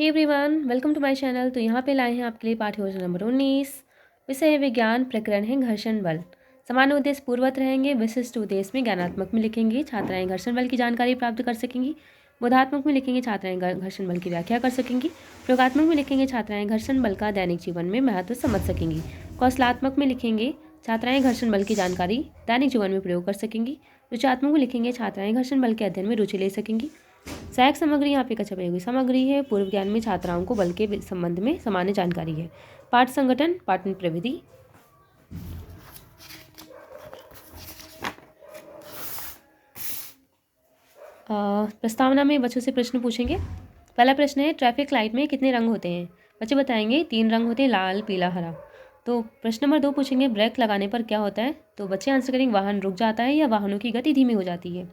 Hey everyone, welcome to my channel. तो यहाँ पे लाए हैं आपके लिए पाठ्य योजना नंबर 19। विषय है विज्ञान, प्रकरण है घर्षण बल। सामान्य उद्देश्य पूर्ववत रहेंगे, विशिष्ट उद्देश्य में ज्ञानात्मक में लिखेंगे छात्राएं घर्षण बल की जानकारी प्राप्त कर सकेंगी। बोधात्मक में लिखेंगे छात्राएं घर्षण बल की व्याख्या कर सकेंगी। प्रयोगात्मक में लिखेंगे छात्राएं घर्षण बल का दैनिक जीवन में महत्व समझ सकेंगी। कौशलात्मक में लिखेंगे छात्राएं घर्षण बल की जानकारी दैनिक जीवन में प्रयोग कर सकेंगी। रुचात्मक में लिखेंगे छात्राएं घर्षण बल के अध्ययन में रुचि ले सकेंगी। सहायक सामग्री यहाँ पे कक्षा प्रयोगी सामग्री है। पूर्व ज्ञान में छात्राओं को बल के संबंध में सामान्य जानकारी है। पाठ संगठन, पाठन प्रविधि। प्रस्तावना में बच्चों से प्रश्न पूछेंगे। पहला प्रश्न है, ट्रैफिक लाइट में कितने रंग होते हैं? बच्चे बताएंगे 3 रंग होते हैं, लाल, पीला, हरा। तो प्रश्न नंबर 2 पूछेंगे, ब्रेक लगाने पर क्या होता है? तो बच्चे आंसर करेंगे वाहन रुक जाता है या वाहनों की गति धीमी हो जाती है।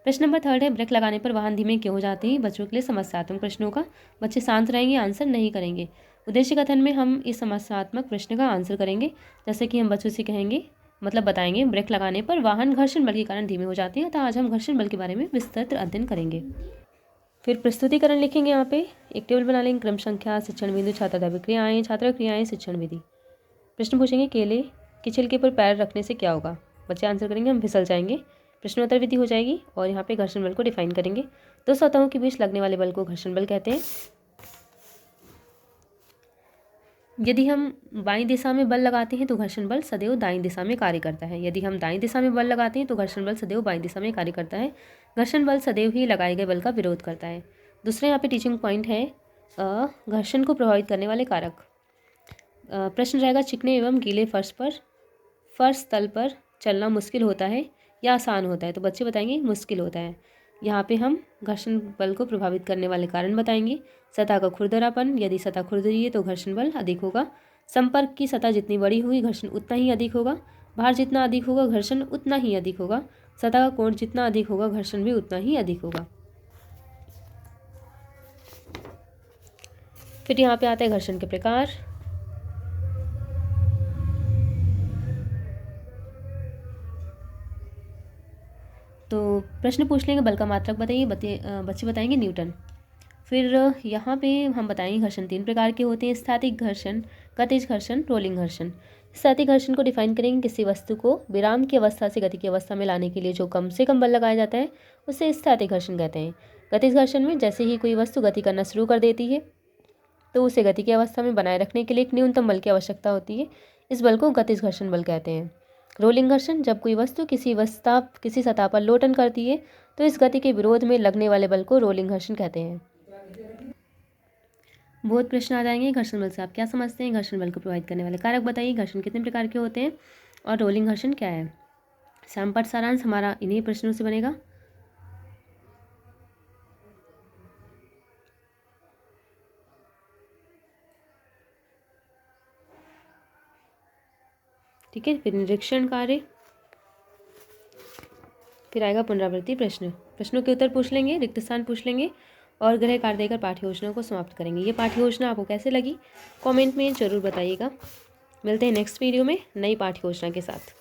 प्रश्न नंबर 3 है, ब्रेक लगाने पर वाहन धीमे क्यों हो जाते हैं? बच्चों के लिए समस्यात्मक प्रश्नों का बच्चे शांत रहेंगे, आंसर नहीं करेंगे। उद्देश्य कथन में हम इस समस्यात्मक प्रश्न का आंसर करेंगे। जैसे कि हम बच्चों से कहेंगे, मतलब बताएंगे, ब्रेक लगाने पर वाहन घर्षण बल के कारण धीमे हो जाते हैं। तो आज हम घर्षण बल के बारे में विस्तृत अध्ययन करेंगे। फिर प्रस्तुतिकरण लिखेंगे। यहाँ पे एक टेबल बना लेंगे, क्रम संख्या, शिक्षण बिंदु, छात्र क्रियाएं, छात्र क्रियाएं, शिक्षण विधि। प्रश्न पूछेंगे, केले के छिलके पर पैर रखने से क्या होगा? बच्चे आंसर करेंगे हम फिसल जाएंगे। प्रश्नोत्तर विधि हो जाएगी और यहाँ पे घर्षण बल को डिफाइन करेंगे। दो सतहों के बीच लगने वाले बल को घर्षण बल कहते हैं। यदि हम बाईं दिशा में बल लगाते हैं तो घर्षण बल सदैव दाईं दिशा में कार्य करता है। यदि हम दाईं दिशा में बल लगाते हैं तो घर्षण बल सदैव बाईं दिशा में कार्य करता है। घर्षण बल सदैव ही लगाए गए बल का विरोध करता है। दूसरा यहाँ पे टीचिंग पॉइंट है, घर्षण को प्रभावित करने वाले कारक। प्रश्न रहेगा, चिकने एवं गीले फर्श तल पर चलना मुश्किल होता है या आसान होता है? तो बच्चे बताएंगे मुश्किल होता है। यहाँ पे हम घर्षण बल को प्रभावित करने वाले कारण बताएंगे। सतह का खुरदरापन, यदि सतह खुरदरी है तो घर्षण बल अधिक होगा। संपर्क की सतह जितनी बड़ी होगी घर्षण उतना ही अधिक होगा। भार जितना अधिक होगा घर्षण उतना ही अधिक होगा। सतह का कोण जितना अधिक होगा घर्षण भी उतना ही अधिक होगा। फिर यहाँ पे आता है घर्षण के प्रकार। तो प्रश्न पूछ लेंगे, बल का मात्रक बताइए। बच्चे बताएंगे न्यूटन। फिर यहाँ पे हम बताएंगे घर्षण 3 प्रकार के होते हैं, स्थैतिक घर्षण, गतिज घर्षण, रोलिंग घर्षण। स्थैतिक घर्षण को डिफाइन करेंगे, किसी वस्तु को विराम की अवस्था से गति की अवस्था में लाने के लिए जो कम से कम बल लगाया जाता है उसे स्थैतिक घर्षण कहते हैं। गतिज घर्षण में जैसे ही कोई वस्तु गति करना शुरू कर देती है तो उसे गति की अवस्था में बनाए रखने के लिए एक न्यूनतम बल की आवश्यकता होती है। इस बल को गतिज घर्षण बल कहते हैं। रोलिंग घर्षण, जब कोई वस्तु किसी सतह पर लोटन करती है तो इस गति के विरोध में लगने वाले बल को रोलिंग घर्षण कहते हैं। बहुत प्रश्न आ जाएंगे। घर्षण बल से आप क्या समझते हैं? घर्षण बल को प्रभावित करने वाले कारक बताइए। घर्षण कितने प्रकार के होते हैं और रोलिंग घर्षण क्या है? सैमपट सारांश हमारा इन्हीं प्रश्नों से बनेगा। ठीक है। फिर निरीक्षण कार्य, फिर आएगा पुनरावृत्ति प्रश्न। प्रश्नों के उत्तर पूछ लेंगे, रिक्त स्थान पूछ लेंगे और गृह कार्य देकर पाठ्य योजना को समाप्त करेंगे। ये पाठ्य योजना आपको कैसे लगी कमेंट में ज़रूर बताइएगा। मिलते हैं नेक्स्ट वीडियो में नई पाठ्य योजना के साथ।